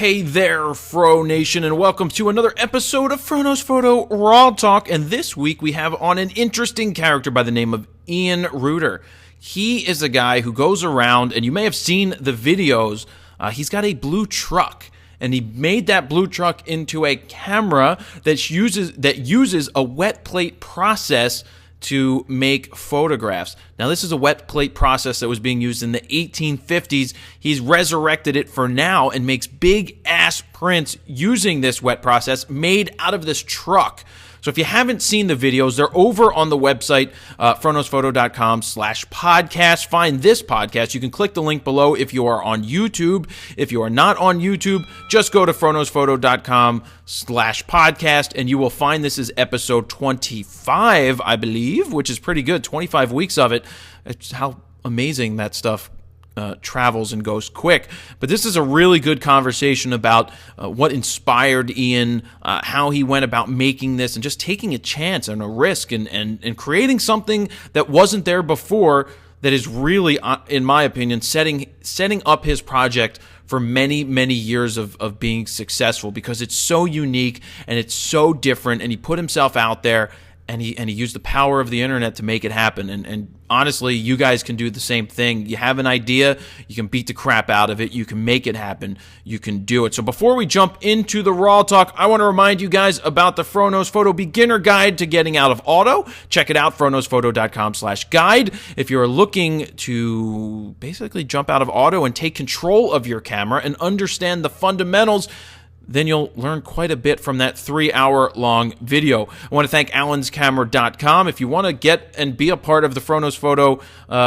Hey there, Fro Nation, and welcome to another episode of FroKnowsPhoto RAWtalk. And this week we have on an interesting character by the name of Ian Ruhter. He is a guy who goes around, and you may have seen the videos. He's got a blue truck, and he made that blue truck into a camera that uses a wet plate process to make photographs. Now, this is a wet plate process that was being used in the 1850s. He's resurrected it for now and makes big-ass prints using this wet process made out of this truck. So if you haven't seen the videos, they're over on the website, FroKnowsPhoto.com/podcast. Find this podcast. You can click the link below if you are on YouTube. If you are not on YouTube, just go to FroKnowsPhoto.com/podcast, and you will find this is episode 25, I believe, which is pretty good. 25 weeks of it. It's how amazing that stuff travels and goes quick. But this is a really good conversation about what inspired Ian, how he went about making this, and just taking a chance and a risk and creating something that wasn't there before, that is really, in my opinion, setting up his project for many, many years of being successful, because it's so unique and it's so different, and he put himself out there. And he used the power of the internet to make it happen. And honestly, you guys can do the same thing. You have an idea, you can beat the crap out of it, you can make it happen, you can do it. So before we jump into the RAWtalk, I want to remind you guys about the FroKnowsPhoto Beginner Guide to Getting Out of Auto. Check it out, FroKnowsPhoto.com/guide. If you're looking to basically jump out of auto and take control of your camera and understand the fundamentals, then you'll learn quite a bit from that 3-hour-long video. I want to thank allenscamera.com. If you want to get and be a part of the FroKnowsPhoto,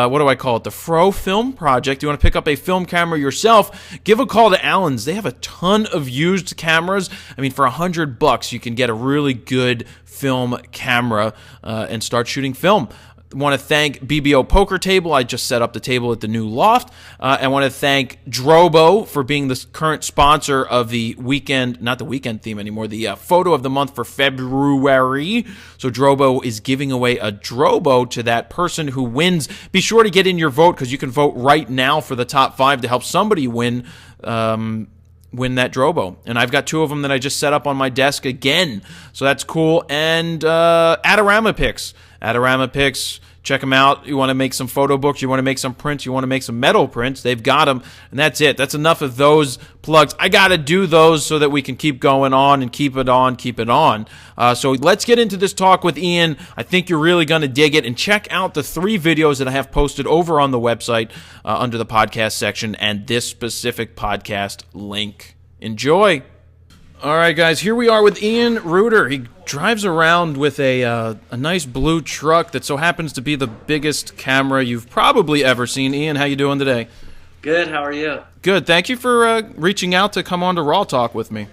what do I call it, the Fro Film Project, you want to pick up a film camera yourself, give a call to Allens. They have a ton of used cameras. I mean, for $100, you can get a really good film camera and start shooting film. I want to thank BBO Poker Table. I just set up the table at the new loft. I want to thank Drobo for being the current sponsor of the weekend, not the weekend theme anymore, the photo of the month for February. So Drobo is giving away a Drobo to that person who wins. Be sure to get in your vote, because you can vote right now for the top 5 to help somebody win that Drobo. And I've got 2 of them that I just set up on my desk again. So that's cool. And Adorama Picks. Adorama Picks, check them out. You want to make some photo books, you want to make some prints, you want to make some metal prints, they've got them. And that's it. That's enough of those plugs. I got to do those so that we can keep going on and keep it on. So let's get into this talk with Ian. I think you're really going to dig it. And check out the 3 videos that I have posted over on the website under the podcast section and this specific podcast link. Enjoy. All right, guys, here we are with Ian Ruhter. He drives around with a nice blue truck that so happens to be the biggest camera you've probably ever seen. Ian, how you doing today? Good. How are you? Good. Thank you for reaching out to come on to RAWtalk with me.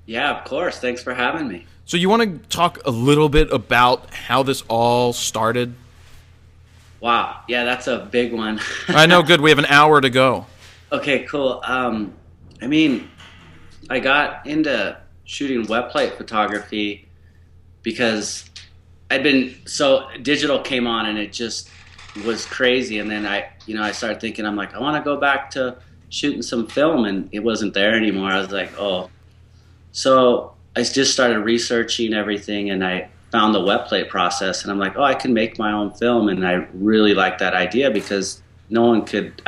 Yeah, of course. Thanks for having me. So you want to talk a little bit about how this all started? Wow. Yeah, that's a big one. I know. Good. We have an hour to go. Okay, cool. I got into shooting wet plate photography because digital came on and it just was crazy. And then I started thinking, I'm like, I want to go back to shooting some film, and it wasn't there anymore. I was like, oh. So I just started researching everything, and I found the wet plate process, and I'm like, oh, I can make my own film. And I really liked that idea, because no one could,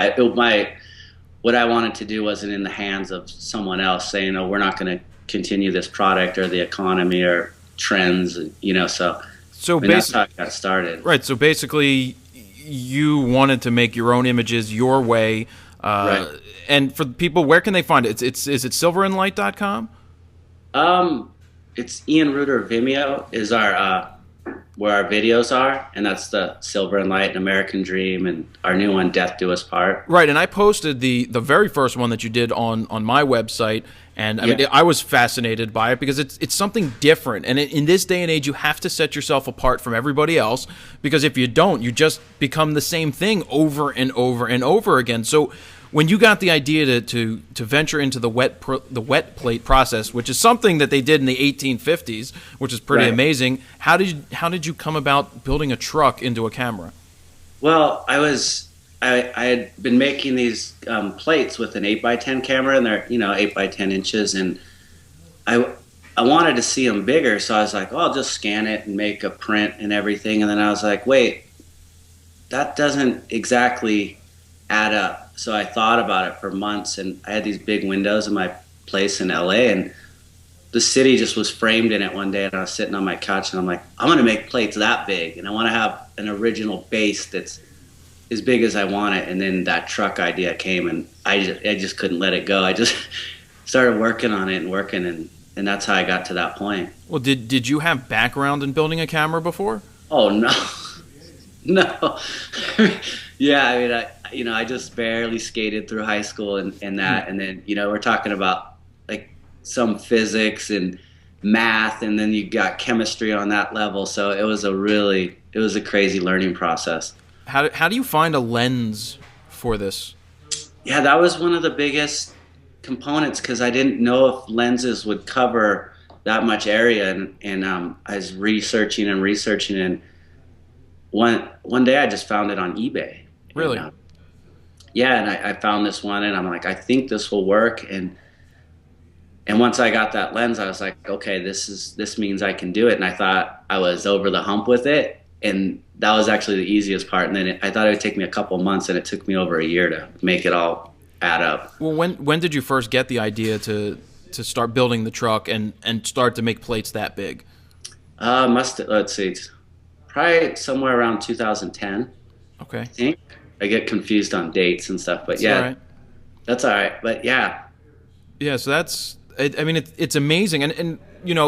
what I wanted to do wasn't in the hands of someone else saying, oh, we're not going to continue this product or the economy or trends, so that's how I got started. Right, so basically you wanted to make your own images your way. Right. And for people, where can they find it? Is it silverandlight.com? It's Ian Ruhter Vimeo is where our videos are, and that's the Silver and Light and American Dream, and our new one, Death Do Us Part. Right, and I posted the very first one that you did on my website, and I mean, I was fascinated by it because it's something different, and in this day and age, you have to set yourself apart from everybody else, because if you don't, you just become the same thing over and over and over again. So when you got the idea to venture into the wet plate process, which is something that they did in the 1850s, which is pretty amazing, how did you come about building a truck into a camera? Well, I was I had been making these plates with an 8x10 camera, and they're 8x10 inches, and I I wanted to see them bigger, so I was like, oh, I'll just scan it and make a print and everything. And then I was like, wait, that doesn't exactly add up. So I thought about it for months, and I had these big windows in my place in LA, and the city just was framed in it one day, and I was sitting on my couch, and I'm like, I'm going to make plates that big, and I want to have an original base that's as big as I want it. And then that truck idea came, and I just couldn't let it go. I just started working on it and working, and that's how I got to that point. Well, did you have background in building a camera before? Oh, no. No. Yeah, I mean, I just barely skated through high school and that, and then, we're talking about like some physics and math, and then you got chemistry on that level. So it was a crazy learning process. How do you find a lens for this? Yeah, that was one of the biggest components, because I didn't know if lenses would cover that much area, and I was researching, and one day I just found it on eBay. Really? And, yeah, and I found this one, and I'm like, I think this will work, and once I got that lens, I was like, okay, this means I can do it. And I thought I was over the hump with it, and that was actually the easiest part. And then I thought it would take me a couple months, and it took me over a year to make it all add up. Well, when did you first get the idea to start building the truck and start to make plates that big? Let's see, probably somewhere around 2010. Okay. I think. I get confused on dates and stuff, but That's yeah, all right. That's all right. But yeah. Yeah, so it's amazing. And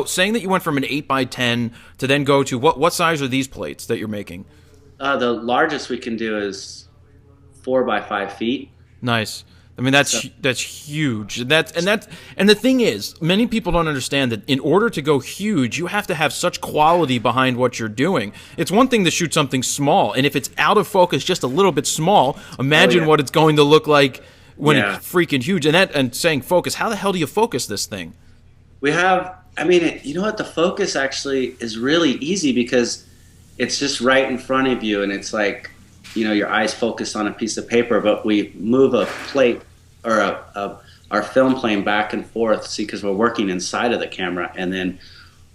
saying that you went from an 8x10 to then go to what size are these plates that you're making? The largest we can do is 4 by 5 feet. Nice. I mean, that's huge. And the thing is, many people don't understand that in order to go huge, you have to have such quality behind what you're doing. It's one thing to shoot something small, and if it's out of focus just a little bit small, imagine what it's going to look like when it's freaking huge. And saying focus, how the hell do you focus this thing? We have, you know what? The focus actually is really easy, because it's just right in front of you, and it's like, your eyes focus on a piece of paper, but we move a plate or our film plane back and forth, because we're working inside of the camera. And then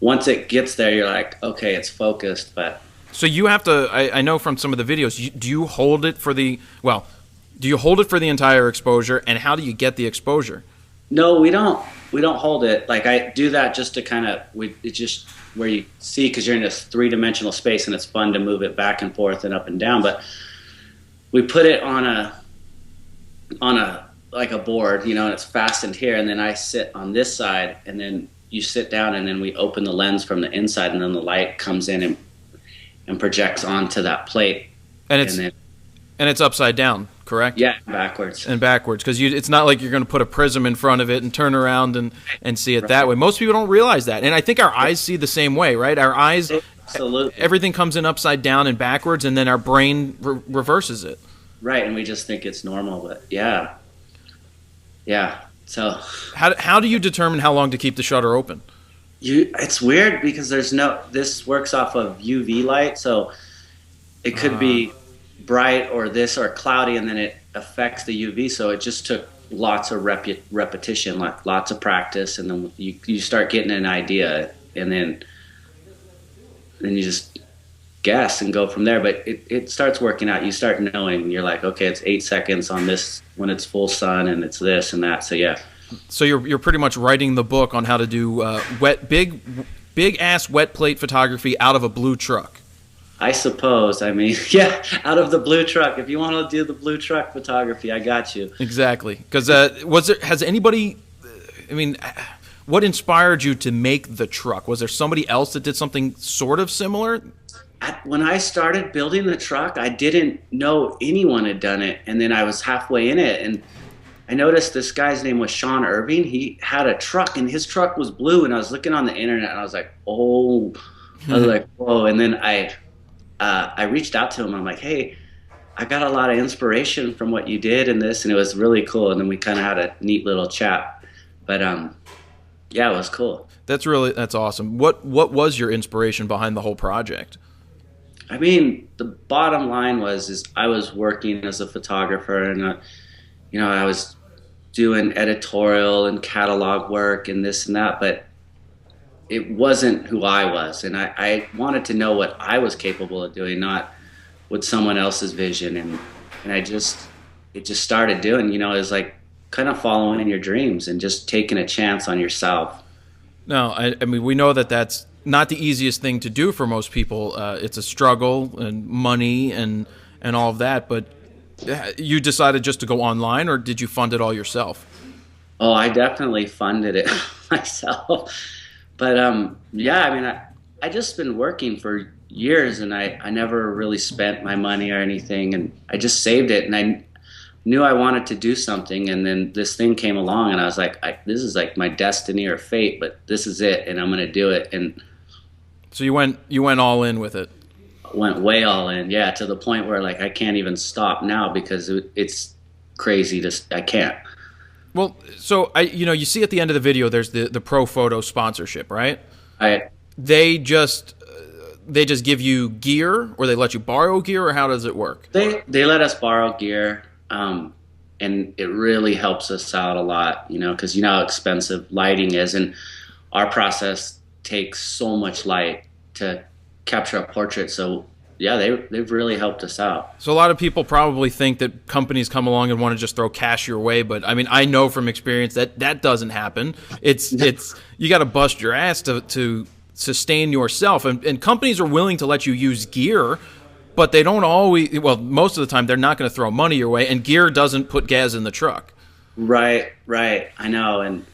once it gets there, you're like, okay, it's focused. But so you have to, I know from some of the videos, do you hold it for the entire exposure, and how do you get the exposure? No, we don't hold it. Like, I do that just to kind of, it's just where you see, because you're in this 3-dimensional space, and it's fun to move it back and forth and up and down. But we put it on a like a board, and it's fastened here, and then I sit on this side, and then you sit down, and then we open the lens from the inside, and then the light comes in and projects onto that plate. And it's upside down, correct? Yeah, backwards. And backwards, because it's not like you're going to put a prism in front of it and turn around and see it that way. Most people don't realize that. And I think our eyes see the same way, right? Our eyes, absolutely, everything comes in upside down and backwards, and then our brain reverses it. Right, and we just think it's normal, but yeah. So how do you determine how long to keep the shutter open? It's weird, because this works off of UV light, so it could be bright or cloudy, and then it affects the UV. So it just took lots of repetition, like lots of practice, and then you start getting an idea, and then you just guess and go from there. But it starts working out. You start knowing. You're like, okay, it's 8 seconds on this when it's full sun, and it's this and that. So yeah. So you're pretty much writing the book on how to do big ass wet plate photography out of a blue truck. I suppose. Yeah, out of the blue truck. If you want to do the blue truck photography, I got you. Exactly. Because has anybody? What inspired you to make the truck? Was there somebody else that did something sort of similar? When I started building the truck, I didn't know anyone had done it, and then I was halfway in it, and I noticed this guy's name was Sean Irving. He had a truck, and his truck was blue, and I was looking on the internet, and I was like, oh, whoa. And then I reached out to him. I'm like, hey, I got a lot of inspiration from what you did in this, and it was really cool. And then we kind of had a neat little chat. But yeah, it was cool. That's awesome. What was your inspiration behind the whole project? I mean, the bottom line is I was working as a photographer, and I was doing editorial and catalog work and this and that, but it wasn't who I was, and I wanted to know what I was capable of doing, not what someone else's vision, and it just started doing, it was like kind of following your dreams and just taking a chance on yourself. No, I mean, we know that that's not the easiest thing to do for most people. It's a struggle and money and all of that. But you decided just to go online, or did you fund it all yourself? Oh, I definitely funded it myself. But yeah, I mean, I just been working for years, and I never really spent my money or anything, and I just saved it, and I knew I wanted to do something, and then this thing came along, and I was like, this is like my destiny or fate, but this is it, and I'm going to do it. And so you went all in with it. Went way all in, yeah, to the point where like I can't even stop now because it's crazy. I can't. Well, so you see at the end of the video, there's the ProPhoto sponsorship, right? They just give you gear, or they let you borrow gear, or how does it work? They let us borrow gear. And it really helps us out a lot, because you know how expensive lighting is, and our process takes so much light to capture a portrait. So yeah, they've really helped us out. So a lot of people probably think that companies come along and want to just throw cash your way, but I mean, I know from experience that doesn't happen. It's you got to bust your ass to sustain yourself, and companies are willing to let you use gear. But they don't always, well, most of the time, they're not going to throw money your way, and gear doesn't put gas in the truck. Right. I know. And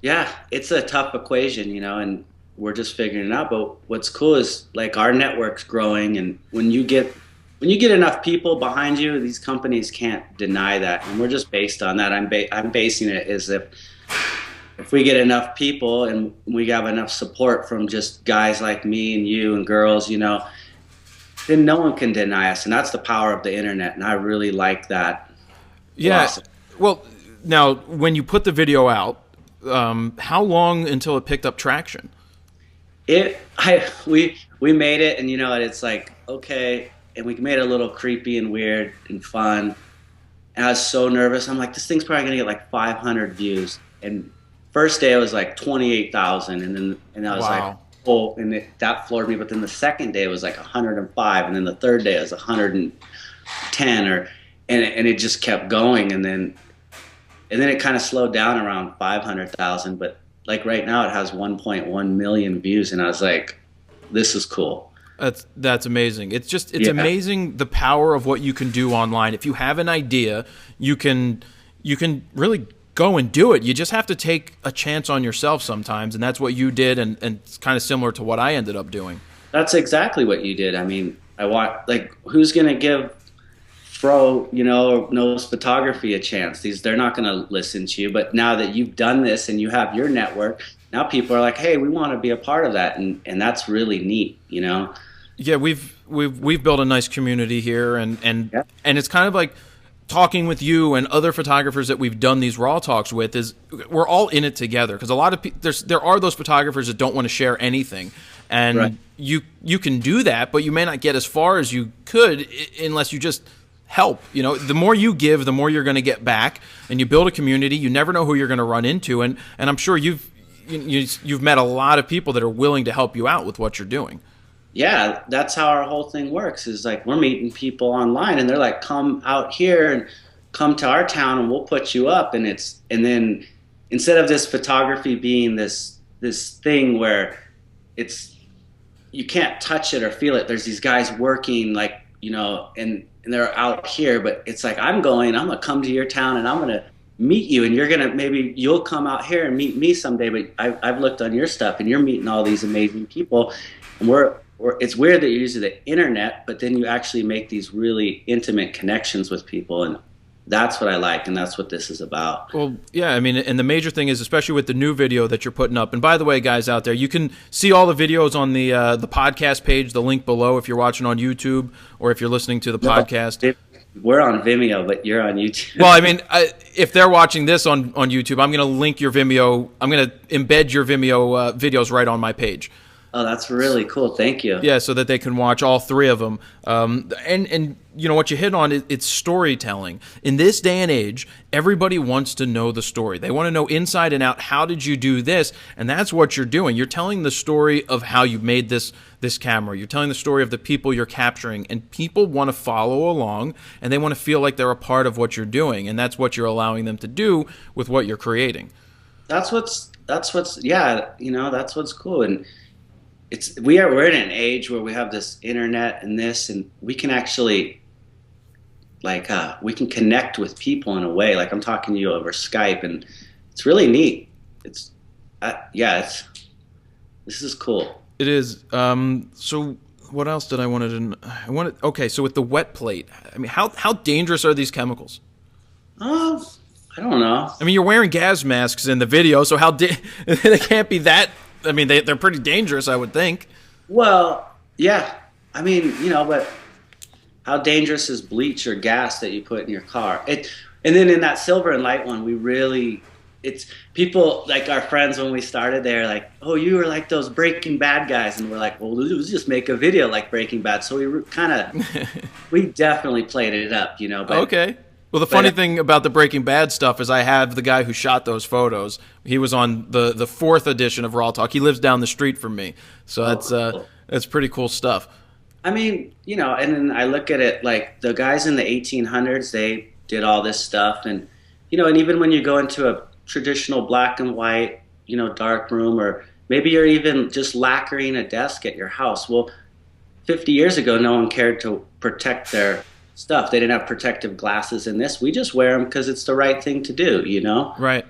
yeah, it's a tough equation, and we're just figuring it out. But what's cool is like our network's growing, and when you get enough people behind you, these companies can't deny that. And we're just based on that. I'm basing it as if we get enough people and we have enough support from just guys like me and you and girls, then no one can deny us, and that's the power of the internet, and I really like that. Yeah. Well, now, when you put the video out, how long until it picked up traction? We made it, and it's like, okay, and we made it a little creepy and weird and fun, and I was so nervous. I'm like, this thing's probably gonna get like 500 views, and first day it was like 28,000, and I was like, oh, and that floored me. But then the second day it was like 105, and then the third day it was 110, and it just kept going, and then it kind of slowed down around 500,000. But like right now it has 1.1 million views, and I was like, this is cool. That's amazing. It's amazing the power of what you can do online. If you have an idea, you can really go and do it. You just have to take a chance on yourself sometimes, and that's what you did, and it's kind of similar to what I ended up doing. That's exactly what you did. I mean, who's going to give knows photography a chance? They're not going to listen to you, but now that you've done this and you have your network, now people are like, hey, we want to be a part of that, and that's really neat, Yeah, we've built a nice community here, and it's kind of like talking with you and other photographers that we've done these raw talks with, is we're all in it together, because a lot of there are those photographers that don't want to share anything, and right. you can do that, but you may not get as far as you could unless you just help. The more you give, the more you're going to get back, and you build a community. You never know who you're going to run into, and I'm sure you've met a lot of people that are willing to help you out with what you're doing. Yeah, that's how our whole thing works, is like we're meeting people online, and they're like, come out here and come to our town and we'll put you up. And then instead of this photography being this thing where you can't touch it or feel it, there's these guys working and they're out here, but it's like, I'm gonna come to your town and I'm gonna meet you, and maybe you'll come out here and meet me someday, but I've looked on your stuff and you're meeting all these amazing people, and it's weird that you're using the internet, but then you actually make these really intimate connections with people, and that's what I like, and that's what this is about. Well, yeah, I mean, and the major thing is, especially with the new video that you're putting up, and by the way, guys out there, you can see all the videos on the podcast page, the link below, if you're watching on YouTube or if you're listening to the podcast. We're on Vimeo, but you're on YouTube. Well, I mean, if they're watching this on YouTube, I'm going to link your Vimeo. I'm going to embed your Vimeo videos right on my page. Oh, that's really cool. Thank you. Yeah, so that they can watch all three of them. And you know what you hit on, it's storytelling. In this day and age, everybody wants to know the story. They want to know inside and out, how did you do this? And that's what you're doing. You're telling the story of how you made this camera. You're telling the story of the people you're capturing, and people want to follow along, and they want to feel like they're a part of what you're doing, and that's what you're allowing them to do with what you're creating. That's what's yeah, that's what's cool. And we're in an age where we have this internet and this, and we can actually we can connect with people in a way. Like I'm talking to you over Skype, and it's really neat. This is cool. It is. So what else did I want to? Okay, so with the wet plate, I mean, how dangerous are these chemicals? I don't know. I mean, you're wearing gas masks in the video, so they can't be that. I mean, they're pretty dangerous, I would think. Well, yeah. I mean, but how dangerous is bleach or gas that you put in your car? And then in that Silver and Light one, it's people like our friends when we started, they're like, oh, you were like those Breaking Bad guys. And we're like, well, let's just make a video like Breaking Bad. So we definitely played it up, But, okay. Well, the funny thing about the Breaking Bad stuff is I have the guy who shot those photos. He was on the fourth edition of RAWtalk. He lives down the street from me. So that's pretty cool stuff. I mean, and then I look at it like the guys in the 1800s, they did all this stuff. And, and even when you go into a traditional black and white, dark room, or maybe you're even just lacquering a desk at your house. Well, 50 years ago, no one cared to protect their stuff. They didn't have protective glasses in this. We just wear them because it's the right thing to do, Right.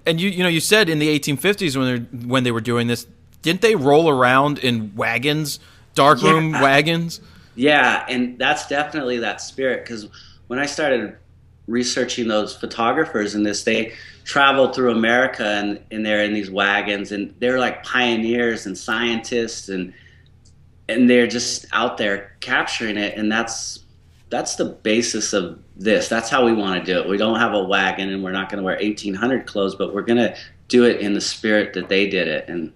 And you said in the 1850s when they were doing this, didn't they roll around in wagons, darkroom wagons? Yeah, and that's definitely that spirit, because when I started researching those photographers in this, they traveled through America and they're in these wagons, and they're like pioneers and scientists, and they're just out there capturing it. And that's the basis of this. That's how we want to do it. We don't have a wagon, and we're not going to wear 1800 clothes, but we're going to do it in the spirit that they did it. And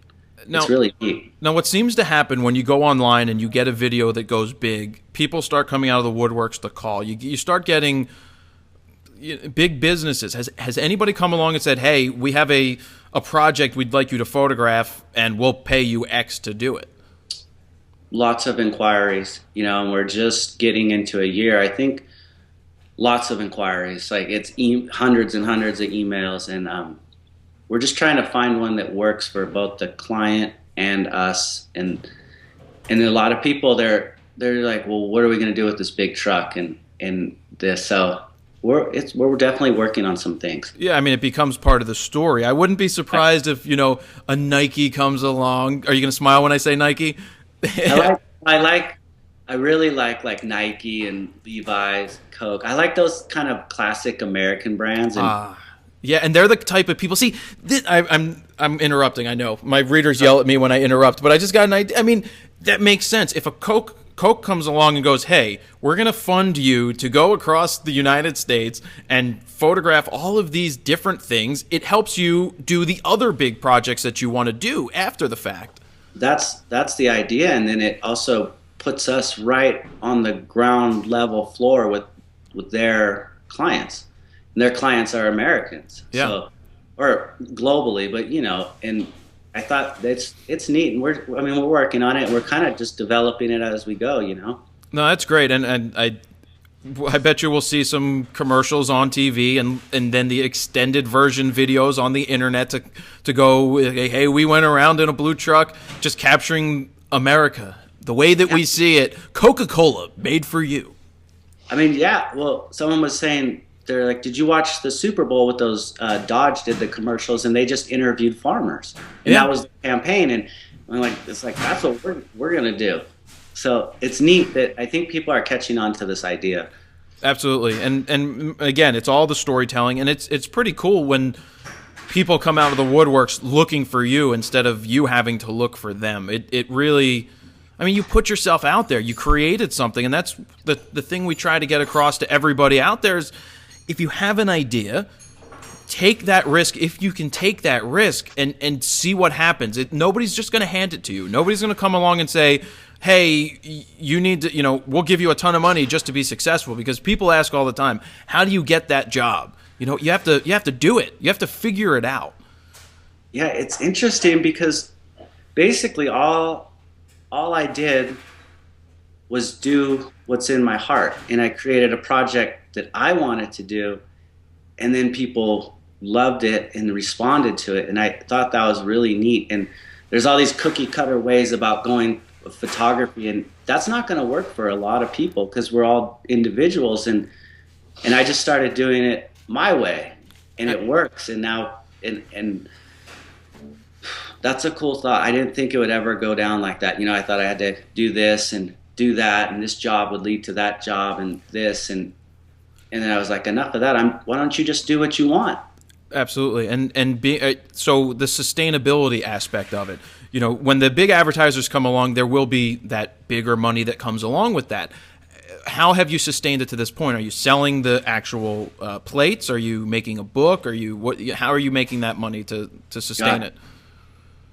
it's really neat. Now, what seems to happen when you go online and you get a video that goes big, people start coming out of the woodworks to call. You start getting big businesses. Has anybody come along and said, hey, we have a project we'd like you to photograph, and we'll pay you X to do it? Lots of inquiries, and we're just getting into a year. I think lots of inquiries. Like it's hundreds and hundreds of emails, and we're just trying to find one that works for both the client and us. And a lot of people, they're like, well, what are we going to do with this big truck and this? So we're definitely working on some things. Yeah, I mean, it becomes part of the story. I wouldn't be surprised if a Nike comes along. Are you going to smile when I say Nike? I really like Nike and Levi's, Coke. I like those kind of classic American brands. And yeah, and they're the type of people. See, I'm interrupting. I know my readers yell at me when I interrupt, but I just got an idea. I mean, that makes sense. If a Coke comes along and goes, hey, we're going to fund you to go across the United States and photograph all of these different things, it helps you do the other big projects that you want to do after the fact. That's the idea, and then it also puts us right on the ground level floor with their clients, and their clients are Americans, so, or globally, but and I thought it's neat, and we're working on it. We're kind of just developing it as we go, No, that's great, and I bet you we'll see some commercials on TV and then the extended version videos on the internet to go, hey, we went around in a blue truck just capturing America the way that we see it. Coca-Cola, made for you. I mean, yeah. Well, someone was saying, they're like, did you watch the Super Bowl with those Dodge did the commercials, and they just interviewed farmers, and that was the campaign. And I'm like, it's like, that's what we're gonna do. So it's neat that I think people are catching on to this idea. Absolutely, and again, it's all the storytelling, and it's pretty cool when people come out of the woodworks looking for you instead of you having to look for them. It really, I mean, you put yourself out there, you created something, and that's the thing we try to get across to everybody out there is, if you have an idea, take that risk if you can take that risk and see what happens. Nobody's just going to hand it to you. Nobody's going to come along and say, hey, you need to, we'll give you a ton of money just to be successful, because people ask all the time, how do you get that job? You have to do it. You have to figure it out. Yeah, it's interesting because basically all I did was do what's in my heart, and I created a project that I wanted to do, and then people loved it and responded to it, and I thought that was really neat. And there's all these cookie cutter ways about going with photography, and that's not going to work for a lot of people because we're all individuals, and I just started doing it my way, and it works. And now and that's a cool thought. I didn't think it would ever go down like that. I thought I had to do this and do that, and this job would lead to that job and this, and then I was like, enough of that. Why don't you just do what you want? Absolutely. So the sustainability aspect of it, when the big advertisers come along, there will be that bigger money that comes along with that. How have you sustained it to this point? Are you selling the actual plates? Are you making a book? How are you making that money to sustain it?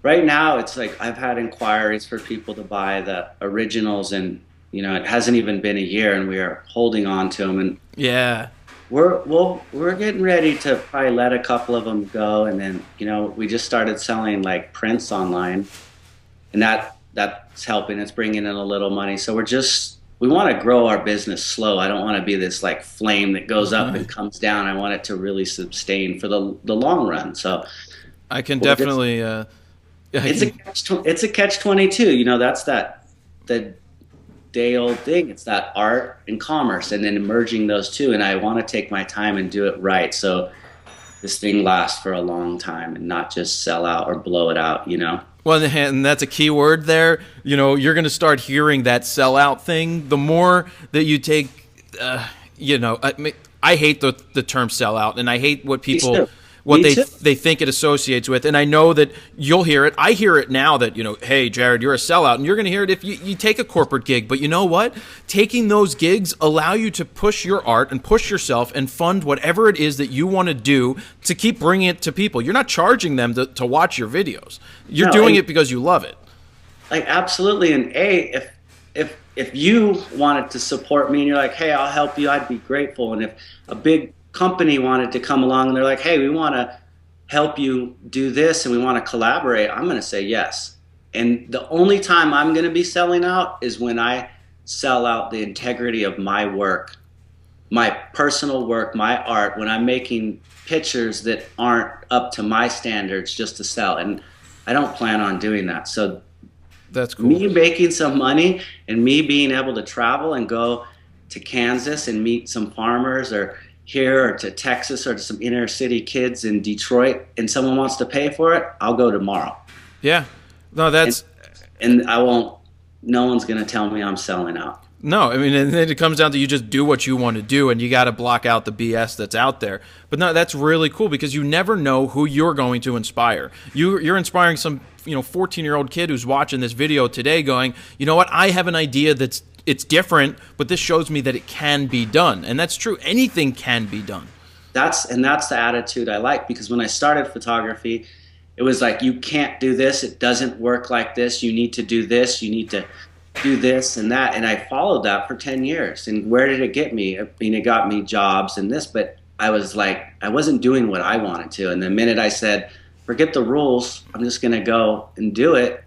Right now, it's like I've had inquiries for people to buy the originals, and it hasn't even been a year, and we are holding on to them. And yeah, we're getting ready to probably let a couple of them go, and then we just started selling like prints online, and that's helping. It's bringing in a little money. So we want to grow our business slow. I don't want to be this like flame that goes up and comes down. I want it to really sustain for the long run. So I can definitely. It's a catch-22. That's the day-old thing. It's that art and commerce, and then merging those two. And I want to take my time and do it right, so this thing lasts for a long time and not just sell out or blow it out. Well, and that's a key word there. You're going to start hearing that sell out thing. The more that you take, I hate the term sell out, and I hate what people. What they think it associates with. And I know that you'll hear it. I hear it now that, hey, Jared, you're a sellout. And you're going to hear it if you take a corporate gig. But you know what? Taking those gigs allow you to push your art and push yourself and fund whatever it is that you want to do to keep bringing it to people. You're not charging them to watch your videos. You're doing it because you love it. Like, absolutely. And if you wanted to support me and you're like, hey, I'll help you, I'd be grateful. And if a big company wanted to come along and they're like, hey, we want to help you do this and we want to collaborate, I'm going to say yes. And the only time I'm going to be selling out is when I sell out the integrity of my work, my personal work, my art, when I'm making pictures that aren't up to my standards just to sell. And I don't plan on doing that. So that's cool. Me making some money and me being able to travel and go to Kansas and meet some farmers, or here, or to Texas, or to some inner city kids in Detroit, and someone wants to pay for it, I'll go tomorrow. Yeah. No, that's... And I won't... No one's going to tell me I'm selling out. No, I mean, and then it comes down to you just do what you want to do, and you got to block out the BS that's out there. But no, that's really cool, because you never know who you're going to inspire. You're inspiring some 14-year-old kid who's watching this video today going, you know what, I have an idea it's different, but this shows me that it can be done. And that's true. Anything can be done. That's the attitude I like, because when I started photography, it was like, you can't do this. It doesn't work like this. You need to do this. You need to do this and that. And I followed that for 10 years. And where did it get me? I mean, it got me jobs and this, but I was like, I wasn't doing what I wanted to. And the minute I said, forget the rules, I'm just going to go and do it,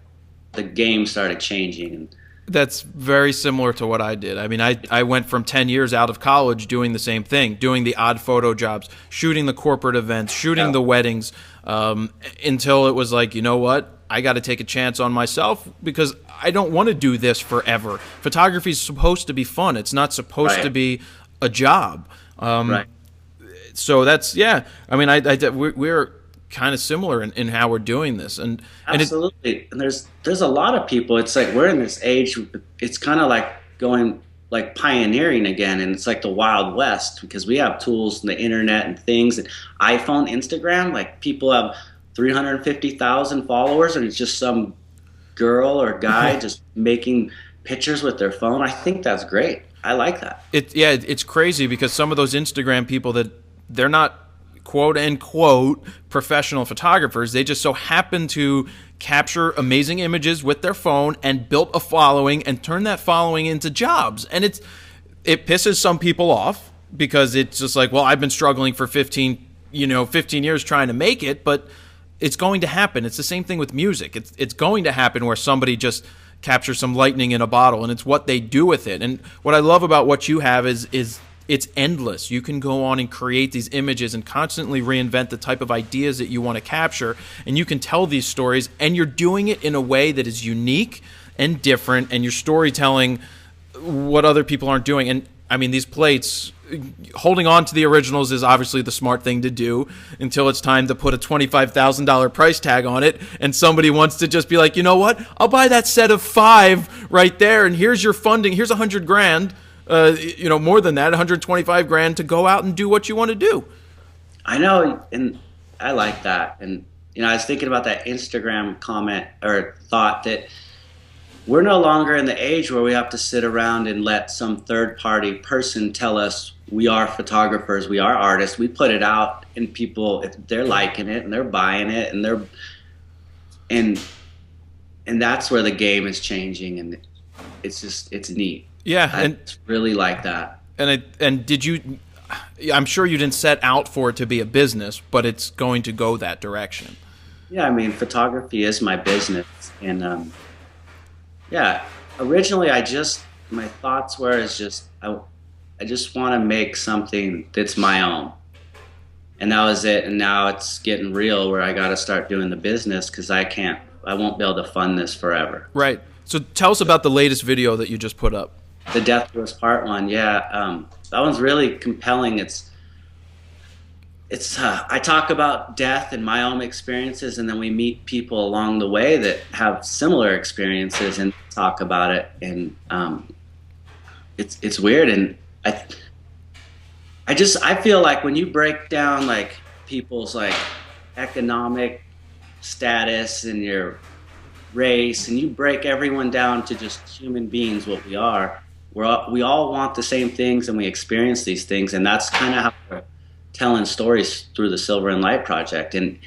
the game started changing. And that's very similar to what I did. I mean, I went from 10 years out of college doing the same thing, doing the odd photo jobs, shooting the corporate events, shooting the weddings, until it was like, you know what? I got to take a chance on myself, because I don't want to do this forever. Photography is supposed to be fun. It's not supposed to be a job. So that's, yeah. I mean, we're kind of similar in how we're doing this, and absolutely. And there's a lot of people. It's like we're in this age. It's kind of like going like pioneering again, and it's like the Wild West, because we have tools and the internet and things, and iPhone, Instagram. Like, people have 350,000 followers, and it's just some girl or guy just making pictures with their phone. I think that's great. I like that. It's crazy, because some of those Instagram people that they're not quote unquote professional photographers. They just so happen to capture amazing images with their phone and built a following and turn that following into jobs. And it pisses some people off because it's just like, well, I've been struggling for 15 years trying to make it, but it's going to happen. It's the same thing with music. It's going to happen where somebody just captures some lightning in a bottle, and it's what they do with it. And what I love about what you have is it's endless. You can go on and create these images and constantly reinvent the type of ideas that you want to capture, and you can tell these stories, and you're doing it in a way that is unique and different, and you're storytelling what other people aren't doing. And I mean, these plates, holding on to the originals is obviously the smart thing to do until it's time to put a $25,000 price tag on it, and somebody wants to just be like, you know what, I'll buy that set of 5 right there, and here's your funding, here's $100,000, more than that, $125,000 to go out and do what you want to do. I know, and I like that. And I was thinking about that Instagram comment or thought that we're no longer in the age where we have to sit around and let some third-party person tell us we are photographers, we are artists. We put it out, and people, if they're liking it and they're buying it, and that's where the game is changing, and it's neat. Yeah, I really like that. And did you? I'm sure you didn't set out for it to be a business, but it's going to go that direction. Yeah, I mean, photography is my business, and yeah, originally my thoughts were I just want to make something that's my own, and that was it. And now it's getting real where I got to start doing the business because I won't be able to fund this forever. Right. So tell us about the latest video that you just put up. The Death Wish Part 1. Yeah, that one's really compelling. It's I talk about death and my own experiences, and then we meet people along the way that have similar experiences and talk about it. And it's weird. And I feel like when you break down like people's like economic status and your race, and you break everyone down to just human beings, what we are, we all want the same things, and we experience these things, and that's kind of how we're telling stories through the Silver and Light Project. And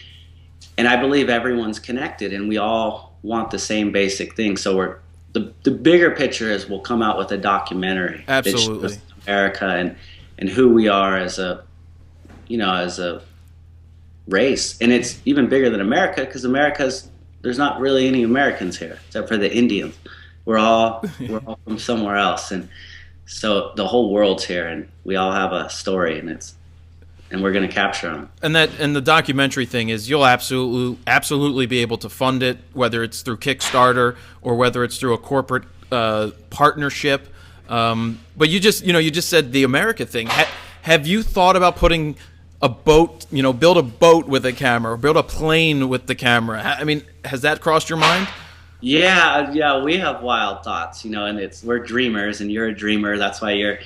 I believe everyone's connected, and we all want the same basic thing. So the bigger picture is we'll come out with a documentary. Absolutely. That shows America and who we are as a race. And it's even bigger than America because there's not really any Americans here except for the Indians. We're all from somewhere else, and so the whole world's here, and we all have a story, and we're going to capture them. And the documentary thing is you'll absolutely be able to fund it, whether it's through Kickstarter or whether it's through a corporate partnership. But you just said the America thing. Have you thought about putting a boat, build a boat with a camera, or build a plane with the camera? I mean, has that crossed your mind? Yeah, we have wild thoughts, and we're dreamers, and you're a dreamer. That's why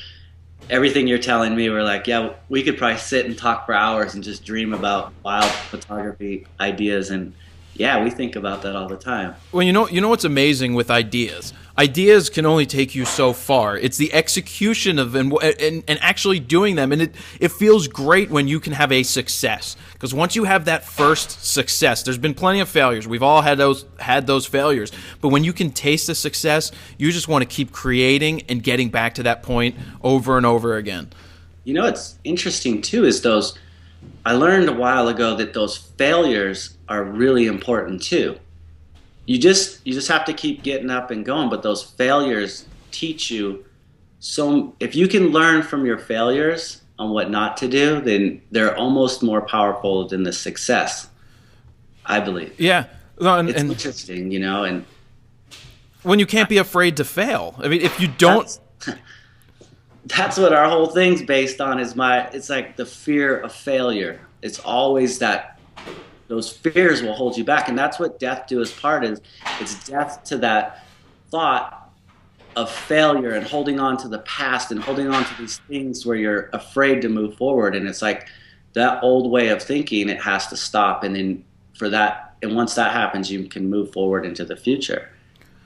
everything you're telling me, we're like, yeah, we could probably sit and talk for hours and just dream about wild photography ideas. And yeah, we think about that all the time. Well, you know what's amazing with ideas? Ideas can only take you so far. It's the execution of and actually doing them, and it feels great when you can have a success. Because once you have that first success, there's been plenty of failures. We've all had those failures. But when you can taste the success, you just want to keep creating and getting back to that point over and over again. What's interesting too is I learned a while ago that those failures are really important too. You just have to keep getting up and going, but those failures teach you. So if you can learn from your failures on what not to do, then they're almost more powerful than the success, I believe. Yeah. It's interesting, and when you can't be afraid to fail. I mean, if you don't... That's what our whole thing's based on it's like the fear of failure. It's always that those fears will hold you back, and that's what death do as part is. It's death to that thought of failure and holding on to the past and holding on to these things where you're afraid to move forward. And it's like that old way of thinking, it has to stop. And then once that happens, you can move forward into the future.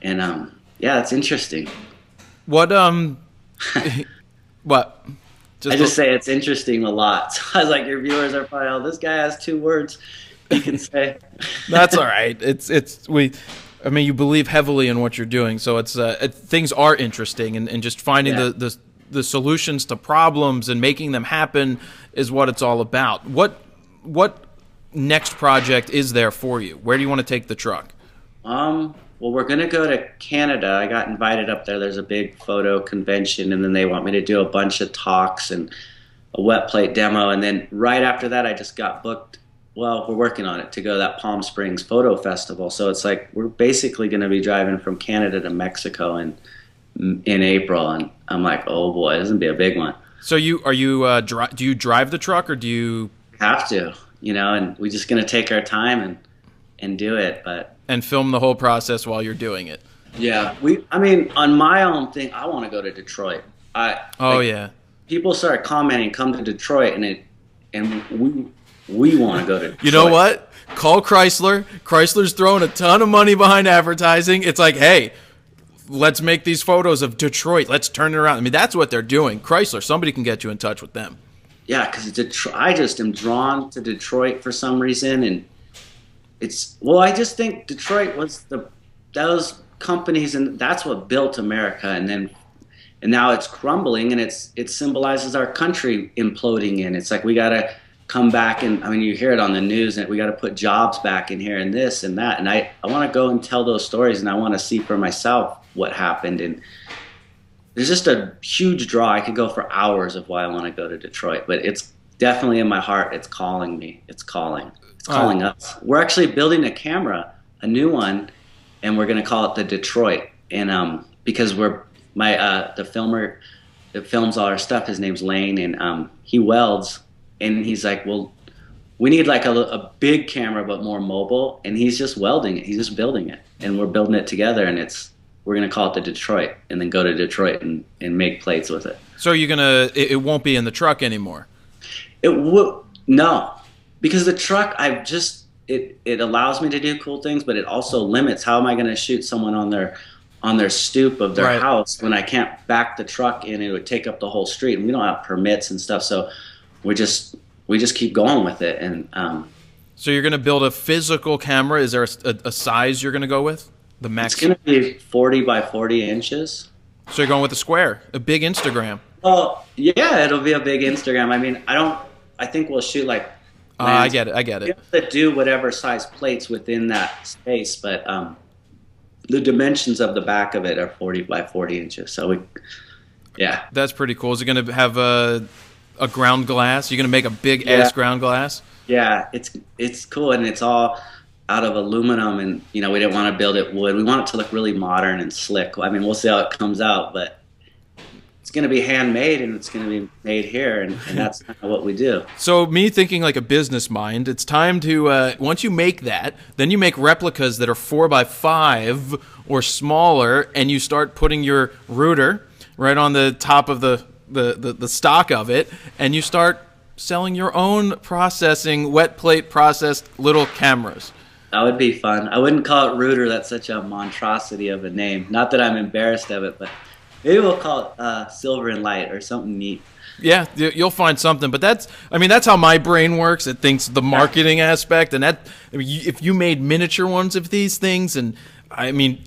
And yeah, it's interesting. What I just say it's interesting a lot. So I was like, your viewers are probably, oh, this guy has 2 words he can say. That's all right. I mean, you believe heavily in what you're doing, so things are interesting, and just finding the solutions to problems and making them happen is what it's all about. What next project is there for you? Where do you want to take the truck? Well, we're going to go to Canada. I got invited up there. There's a big photo convention, and then they want me to do a bunch of talks and a wet plate demo. And then right after that, I just got booked. Well, we're working on it to go to that Palm Springs Photo Festival. So it's like we're basically going to be driving from Canada to Mexico in April. And I'm like, oh boy, this is going to be a big one. So do you drive the truck, or do you have to? And we're just going to take our time and do it, and film the whole process while you're doing it. Yeah, on my own thing, I want to go to Detroit. People start commenting, come to Detroit, and we want to go to Detroit. You know what? Call Chrysler. Chrysler's throwing a ton of money behind advertising. It's like, hey, let's make these photos of Detroit. Let's turn it around. I mean, that's what they're doing. Chrysler, somebody can get you in touch with them. Yeah, because I just am drawn to Detroit for some reason, and I just think Detroit was those companies, and that's what built America, and now it's crumbling, and it symbolizes our country imploding. And it's like we gotta come back, and you hear it on the news, and we gotta put jobs back in here, and this and that, and I want to go and tell those stories, and I want to see for myself what happened. And there's just a huge draw. I could go for hours of why I want to go to Detroit, but it's definitely in my heart. It's calling me. It's calling. It's calling us. We're actually building a camera, a new one, and we're gonna call it the Detroit. And because the filmer that films all our stuff, his name's Lane, and he welds, and he's like, well, we need like a big camera but more mobile, and he's just welding it. He's just building it, and we're building it together, and we're gonna call it the Detroit, and then go to Detroit and make plates with it. So it won't be in the truck anymore? No. Because the truck, it allows me to do cool things, but it also limits. How am I going to shoot someone on their stoop of their house when I can't back the truck in? It would take up the whole street, and we don't have permits and stuff. So we just keep going with it. And so you're going to build a physical camera. Is there a size you're going to go with? The max? It's going to be 40 by 40 inches. So you're going with a square, a big Instagram. Well, yeah, it'll be a big Instagram. I think we'll shoot like. I get it. We have to do whatever size plates within that space, but the dimensions of the back of it are 40 by 40 inches. So yeah. That's pretty cool. Is it going to have a ground glass? You're going to make a big ass ground glass? Yeah, it's cool, and it's all out of aluminum, and we didn't want to build it wood. We want it to look really modern and slick. We'll see how it comes out, but it's going to be handmade, and it's going to be made here, and that's kind of what we do. So me thinking like a business mind, it's time to, once you make that, then you make replicas that are 4x5 or smaller, and you start putting your Ruhter right on the top of the stock of it, and you start selling your own processing, wet plate processed little cameras. That would be fun. I wouldn't call it Ruhter. That's such a monstrosity of a name. Not that I'm embarrassed of it, but maybe we'll call it Silver and Light or something neat. Yeah, you'll find something. But that's how my brain works. It thinks the marketing aspect, and if you made miniature ones of these things, and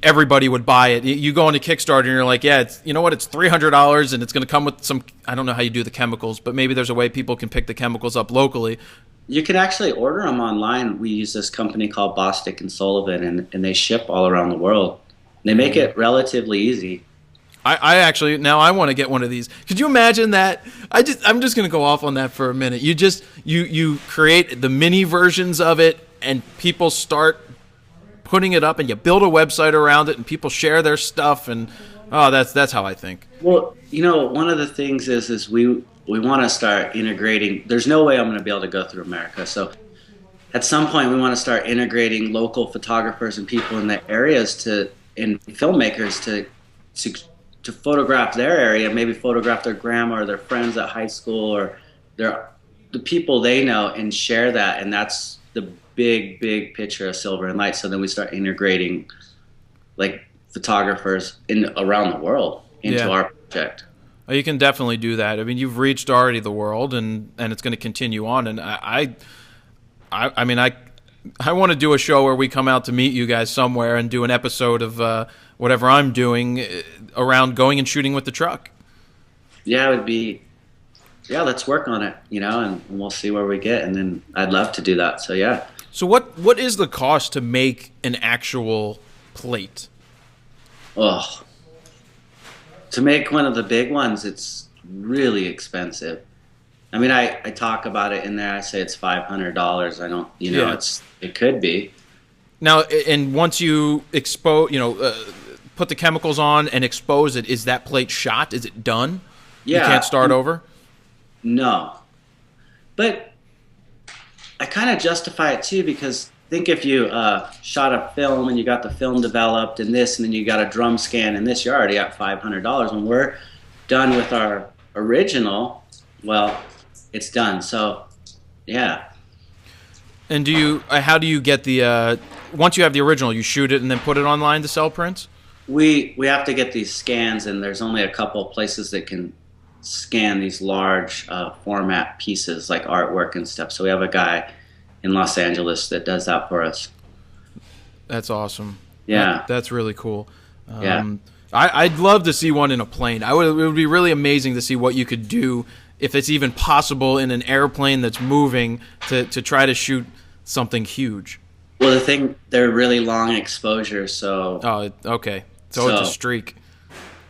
everybody would buy it. You go into Kickstarter and you're like, yeah, it's $300, and it's going to come with some. I don't know how you do the chemicals, but maybe there's a way people can pick the chemicals up locally. You can actually order them online. We use this company called Bostic and Sullivan, and they ship all around the world. They make it relatively easy. I actually now I want to get one of these. Could you imagine that? I'm just gonna go off on that for a minute. You create the mini versions of it, and people start putting it up, and you build a website around it, and people share their stuff, and that's how I think. Well, one of the things is we want to start integrating. There's no way I'm going to be able to go through America, so at some point we want to start integrating local photographers and people in the areas and filmmakers to photograph their area, maybe photograph their grandma or their friends at high school or the people they know, and share that. And that's the big picture of Silver and Light. So then we start integrating like photographers around the world into our project. You can definitely do that. I mean, you've reached already the world, and it's going to continue on. And I mean, I want to do a show where we come out to meet you guys somewhere and do an episode of whatever I'm doing around going and shooting with the truck. Yeah, it would be. Yeah, let's work on it, and we'll see where we get. And then I'd love to do that. So yeah. So what is the cost to make an actual plate? Oh, to make one of the big ones, it's really expensive. I mean, I talk about it in there. I say it's $500. I don't, it could be. Now, and once you expose, put the chemicals on and expose it, is that plate shot? Is it done? Yeah. You can't start over? No. But I kind of justify it too, because think if you shot a film and you got the film developed and this, and then you got a drum scan and this, you're already at $500. When we're done with our original, well, it's done. So, yeah. And how do you get the, once you have the original, you shoot it and then put it online to sell prints? We have to get these scans, and there's only a couple of places that can scan these large format pieces like artwork and stuff. So we have a guy in Los Angeles that does that for us. That's awesome. Yeah. That's really cool. Yeah. I'd love to see one in a plane. It would be really amazing to see what you could do, if it's even possible, in an airplane that's moving to try to shoot something huge. Well, they're really long exposure, so... Oh, okay. So it's a streak.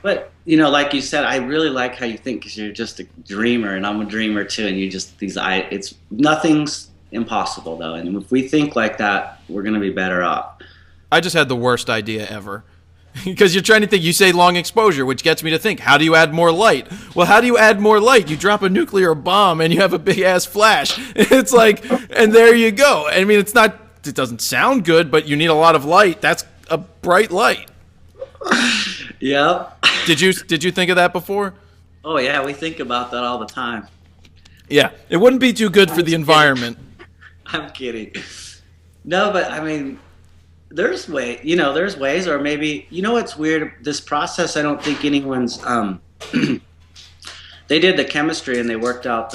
But, like you said, I really like how you think, because you're just a dreamer, and I'm a dreamer too, and nothing's impossible, though. And if we think like that, we're going to be better off. I just had the worst idea ever. Because you're trying to think, you say long exposure, which gets me to think, how do you add more light? Well, how do you add more light? You drop a nuclear bomb and you have a big-ass flash. It's like, and there you go. I mean, it doesn't sound good, but you need a lot of light. That's a bright light. Yeah. Did you think of that before? Oh, yeah, we think about that all the time. Yeah, it wouldn't be too good for the environment. I'm kidding. No, but I mean, there's ways, or maybe, what's weird? This process, I don't think anyone's, they did the chemistry and they worked out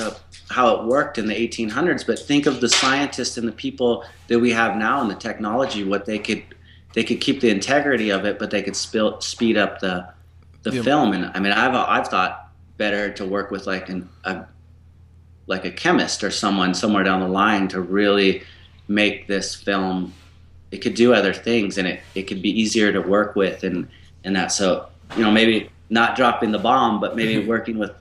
how it worked in the 1800s, but think of the scientists and the people that we have now and the technology, what they could keep the integrity of it, but they could speed up the film. And I mean, I've thought better to work with like a chemist or someone somewhere down the line to really make this film. It could do other things, and it could be easier to work with, and that. So, maybe not dropping the bomb, but maybe working with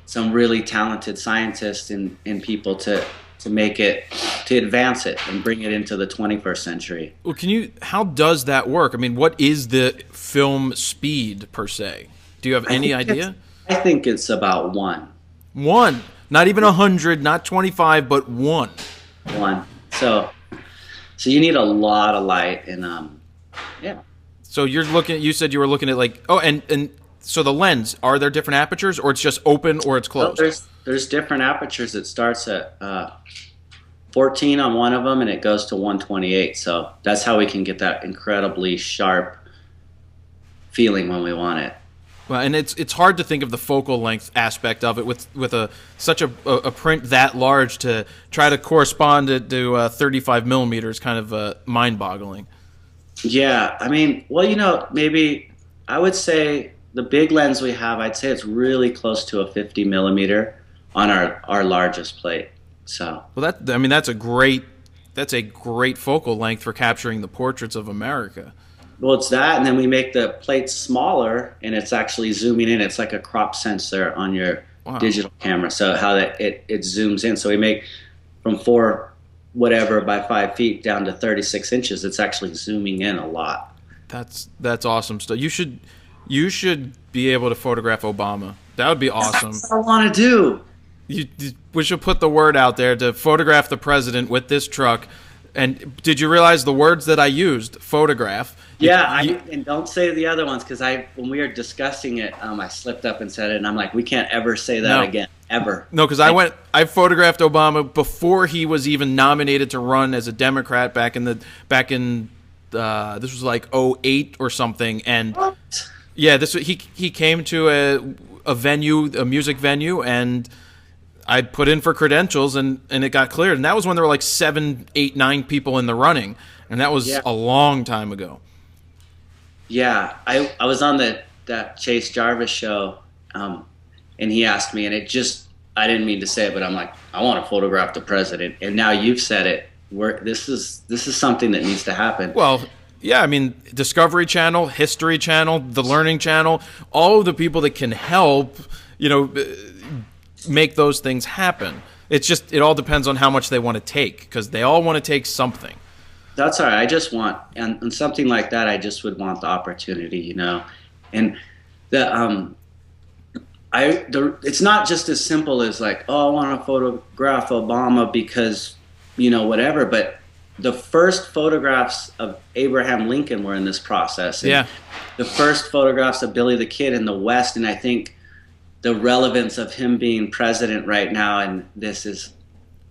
some really talented scientists and people to make it, to advance it and bring it into the 21st century. Well, how does that work? I mean, what is the film speed per se? Do you have any idea? I think it's about one. One. Not even 100, not 25, but one. One. So you need a lot of light, and yeah. So you said you were looking at and so the lens, are there different apertures, or it's just open or it's closed? Well, there's different apertures. It starts at 14 on one of them, and it goes to 128. So that's how we can get that incredibly sharp feeling when we want it. Well, and it's hard to think of the focal length aspect of it with such a print that large to try to correspond to 35 millimeters, kind of mind-boggling. Yeah, I mean, well, maybe I would say the big lens we have, I'd say it's really close to a 50 millimeter on our largest plate. So well, that's a great focal length for capturing the portraits of America. Well, it's that, and then we make the plates smaller, and it's actually zooming in. It's like a crop sensor on your digital camera, so how it zooms in. So we make from 4 whatever by 5 feet down to 36 inches. It's actually zooming in a lot. That's awesome stuff. You should be able to photograph Obama. That would be awesome. That's what I want to do. We should put the word out there to photograph the president with this truck. And did you realize the words that I used? Photograph. Yeah, and don't say the other ones, because when we were discussing it, I slipped up and said it, and I'm like, we can't ever say that again, ever. No, because I photographed Obama before he was even nominated to run as a Democrat back in this was like 2008 or something, and what? Yeah, he came to a venue, a music venue, and I put in for credentials, and it got cleared. And that was when there were like 7, 8, 9 people in the running, and that was a long time ago. Yeah, I was on that Chase Jarvis show, and he asked me, and I didn't mean to say it, but I'm like, I want to photograph the president. And now you've said it. This is something that needs to happen. Well, yeah, I mean, Discovery Channel, History Channel, the Learning Channel, all of the people that can help, make those things happen. It's just, it all depends on how much they want to take, because they all want to take something. That's all right. I just want, and something like that, I just would want the opportunity, and it's not just as simple as like, oh, I want to photograph Obama because, whatever, but the first photographs of Abraham Lincoln were in this process. And the first photographs of Billy the Kid in the West, and I think the relevance of him being president right now, and this is,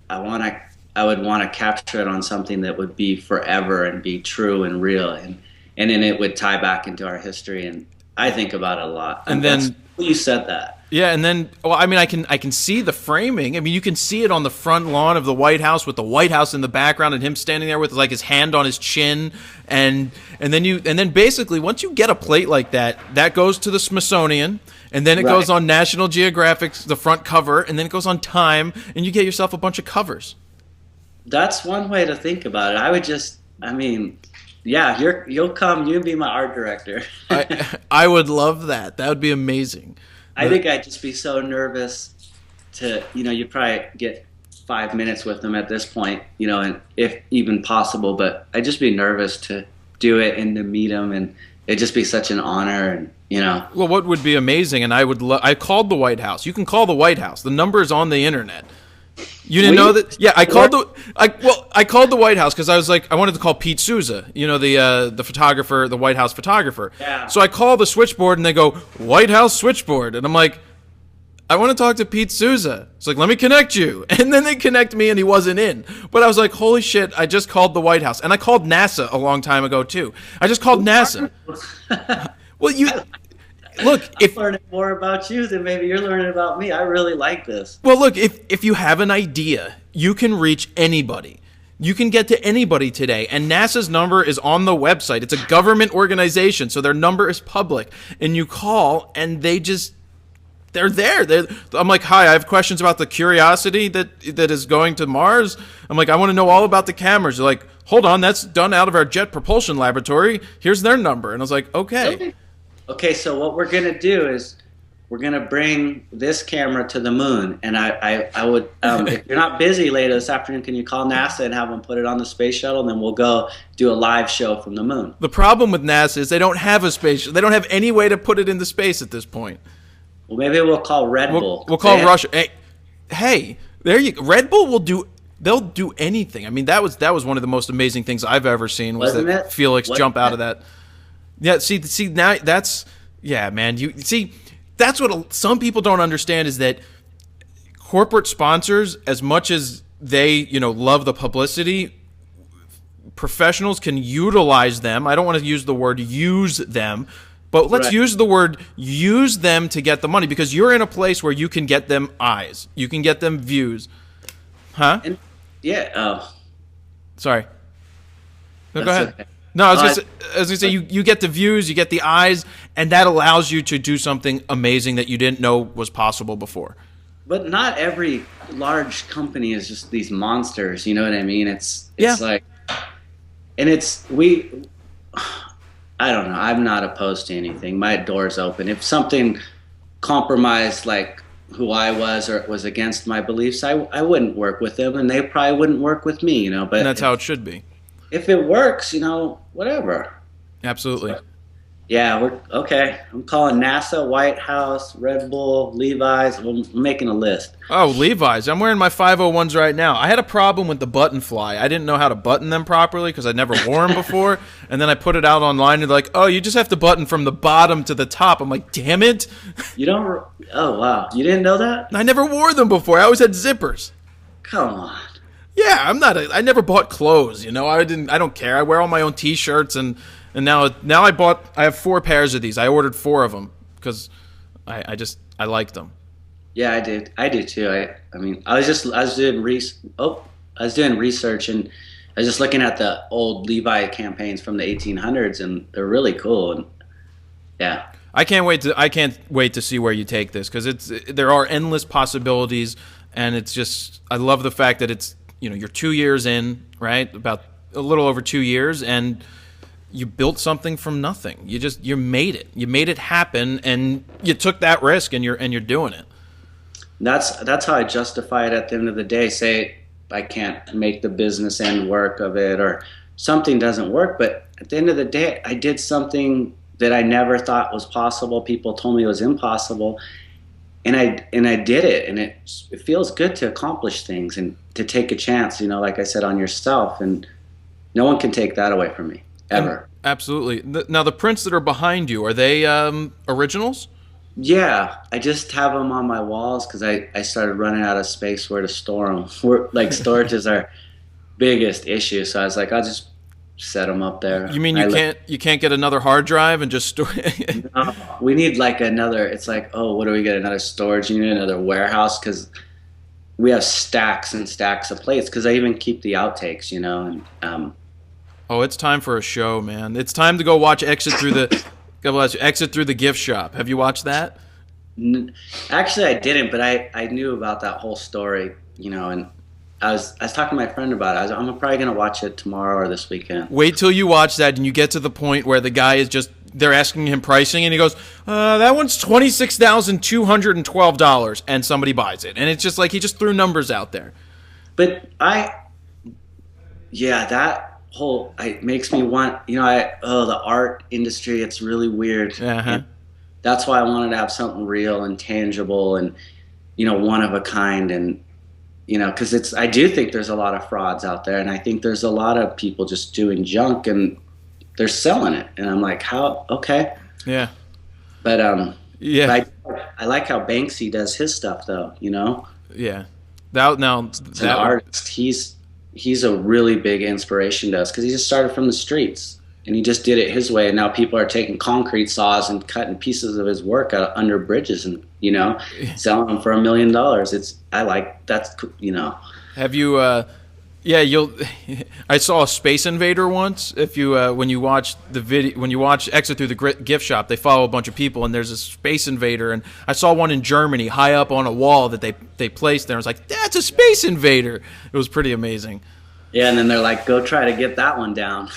I would want to capture it on something that would be forever and be true and real, and then it would tie back into our history, and I think about it a lot. And then you said that. Yeah, and then, well, I mean, I can see the framing. I mean, you can see it on the front lawn of the White House with the White House in the background and him standing there with like his hand on his chin, and then basically once you get a plate like that, that goes to the Smithsonian, and then it goes on National Geographic's the front cover, and then it goes on Time, and you get yourself a bunch of covers. That's one way to think about it. You'll come, you'll be my art director. I would love that. That would be amazing. I think I'd just be so nervous to, you probably get 5 minutes with them at this point, and if even possible, but I'd just be nervous to do it and to meet them, and it'd just be such an honor, and, Well, what would be amazing, and I called the White House. You can call the White House. The number is on the internet. You didn't know that? Yeah, I called the White House because I was like, I wanted to call Pete Souza, the photographer, the White House photographer. Yeah. So I call the switchboard and they go, White House switchboard, and I'm like, I want to talk to Pete Souza. It's like, let me connect you, and then they connect me, and he wasn't in. But I was like, holy shit! I just called the White House, and I called NASA a long time ago too. I just called NASA. Well, look, if I'm learning more about you than maybe you're learning about me. I really like this. Well, look, if you have an idea, you can reach anybody. You can get to anybody today, and NASA's number is on the website. It's a government organization, so their number is public. And you call, and they're there. I'm like, hi, I have questions about the Curiosity that is going to Mars. I'm like, I want to know all about the cameras. They're like, hold on, that's done out of our Jet Propulsion Laboratory. Here's their number. And I was like, okay. Okay, so what we're going to do is we're going to bring this camera to the moon. And I would, if you're not busy later this afternoon, can you call NASA and have them put it on the space shuttle? And then we'll go do a live show from the moon. The problem with NASA is they don't have a space. They don't have any way to put it into space at this point. Well, maybe we'll call Red Bull. We'll call Russia. Hey, there you go. Red Bull will do. They'll do anything. I mean, that was one of the most amazing things I've ever seen. Felix jump out of that. Yeah, see now that's man. You see, that's what some people don't understand is that corporate sponsors, as much as they love the publicity, professionals can utilize them. I don't want to use the word use them, but let's use the word use them to get the money, because you're in a place where you can get them eyes, you can get them views, huh? Sorry. No, go ahead. Okay. No, I was gonna say you get the views, you get the eyes, and that allows you to do something amazing that you didn't know was possible before. But not every large company is just these monsters. You know what I mean? It's like, and I don't know. I'm not opposed to anything. My door's open. If something compromised like who I was or it was against my beliefs, I wouldn't work with them, and they probably wouldn't work with me. But and that's how it should be. If it works, whatever. Absolutely. So, we're okay. I'm calling NASA, White House, Red Bull, Levi's. I'm making a list. Oh, Levi's. I'm wearing my 501s right now. I had a problem with the button fly. I didn't know how to button them properly because I'd never wore them before. And then I put it out online and they're like, oh, you just have to button from the bottom to the top. I'm like, damn it. You don't? Oh, wow. You didn't know that? I never wore them before. I always had zippers. Come on. Yeah, I never bought clothes, I don't care. I wear all my own t-shirts and now I have 4 pairs of these. I ordered 4 of them because I liked them. Yeah, I did too. I mean, I was doing research, and I was just looking at the old Levi campaigns from the 1800s, and they're really cool. And yeah, I can't wait to see where you take this, because there are endless possibilities, and it's just, I love the fact that it's, you're 2 years in, right? About a little over 2 years, and you built something from nothing. You made it. You made it happen, and you took that risk, and you're doing it. That's how I justify it at the end of the day. Say I can't make the business end work of it, or something doesn't work, but at the end of the day, I did something that I never thought was possible. People told me it was impossible, and I did it, and it feels good to accomplish things and to take a chance, like I said, on yourself, and no one can take that away from me, ever. Absolutely. Now, the prints that are behind you, are they originals? Yeah, I just have them on my walls because I started running out of space where to store them. Storage is our biggest issue, so I was like, I'll just set them up there. You mean you can't get another hard drive and just store it? No, we need another. It's like, oh, what do we get? Another storage unit, another warehouse, because we have stacks and stacks of plates. Because I even keep the outtakes, and oh, it's time for a show, man! It's time to go watch Exit Through the Gift Shop. Have you watched that? Actually, I didn't, but I knew about that whole story, and I was talking to my friend about it. I'm probably going to watch it tomorrow or this weekend. Wait till you watch that and you get to the point where the guy is just, they're asking him pricing, and he goes, that one's $26,212, and somebody buys it. And it's just like he just threw numbers out there. But that whole, it makes me want, the art industry, it's really weird. Uh-huh. That's why I wanted to have something real and tangible and, one of a kind, and because I do think there's a lot of frauds out there, and I think there's a lot of people just doing junk and they're selling it, and I'm like, how? Okay. Yeah. But yeah. But I like how Banksy does his stuff, though. Yeah. Now as an artist, he's a really big inspiration to us because he just started from the streets and he just did it his way, and now people are taking concrete saws and cutting pieces of his work out under bridges and selling them for $1 million. Have you I saw a Space Invader once. If you when you watch Exit Through the Gift Shop, they follow a bunch of people, and there's a Space Invader, and I saw one in Germany high up on a wall that they placed there. I was like, that's a Space Invader. It was pretty amazing. Yeah, and then they're like, go try to get that one down.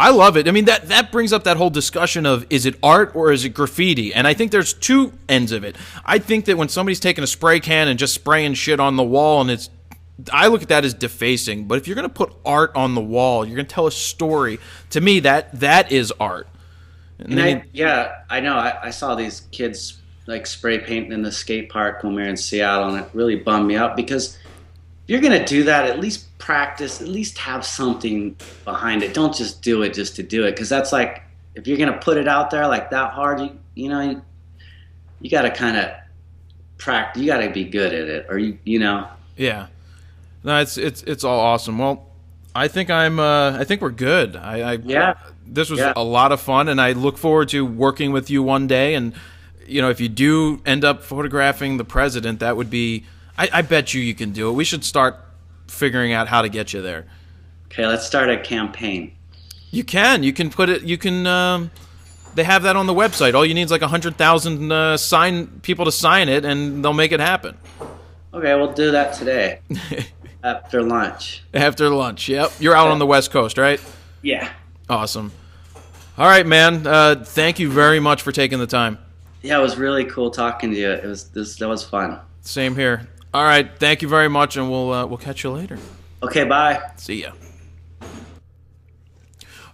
I love it. I mean, that brings up that whole discussion of, is it art or is it graffiti? And I think there's two ends of it. I think that when somebody's taking a spray can and just spraying shit on the wall, and I look at that as defacing. But if you're going to put art on the wall, you're going to tell a story. To me, that is art. I know. I saw these kids spray painting in the skate park when we were in Seattle, and it really bummed me out because if you're going to do that, at least practice, at least have something behind it. Don't just do it just to do it, because that's like, if you're going to put it out there like that hard, you got to kind of practice. You got to be good at it, or Yeah. No, it's all awesome. Well, I think we're good. This was a lot of fun, and I look forward to working with you one day. And if you do end up photographing the president, that would be. I bet you can do it. We should start figuring out how to get you there. Okay, let's start a campaign. You can put it. You can. They have that on the website. All you need is 100,000 people to sign it, and they'll make it happen. Okay, we'll do that today. After lunch. After lunch, yep. You're out on the West Coast, right? Yeah. Awesome. All right, man. Thank you very much for taking the time. Yeah, it was really cool talking to you. That was fun. Same here. All right, thank you very much, and we'll catch you later. Okay, bye. See ya.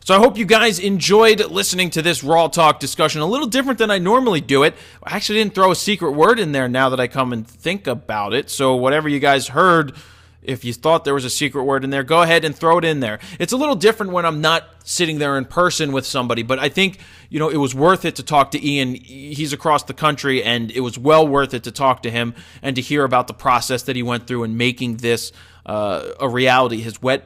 So I hope you guys enjoyed listening to this RAWtalk discussion. A little different than I normally do it. I actually didn't throw a secret word in there now that I come and think about it. So whatever you guys heard, if you thought there was a secret word in there, go ahead and throw it in there. It's a little different when I'm not sitting there in person with somebody, but I think, it was worth it to talk to Ian. He's across the country, and it was well worth it to talk to him and to hear about the process that he went through in making this a reality. His wet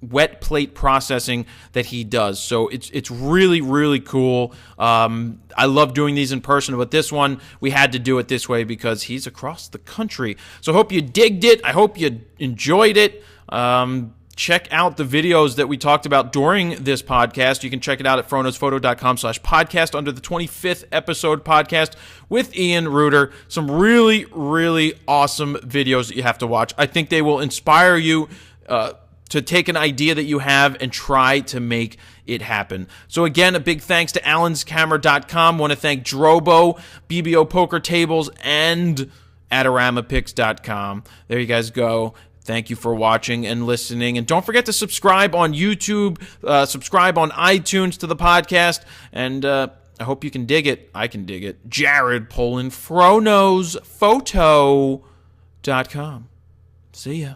wet plate processing that he does. So it's really, really cool. I love doing these in person, but this one, we had to do it this way because he's across the country. So I hope you digged it. I hope you enjoyed it. Check out the videos that we talked about during this podcast. You can check it out at FroKnowsPhoto.com/podcast under the 25th episode podcast with Ian Ruhter. Some really, really awesome videos that you have to watch. I think they will inspire you to take an idea that you have and try to make it happen. So again, a big thanks to allenscamera.com. Want to thank Drobo, BBO Poker Tables, and AdoramAPix.com. There you guys go. Thank you for watching and listening. And don't forget to subscribe on YouTube, subscribe on iTunes to the podcast. And I hope you can dig it. I can dig it. Jared Polin, FroKnowsPhoto.com. See ya.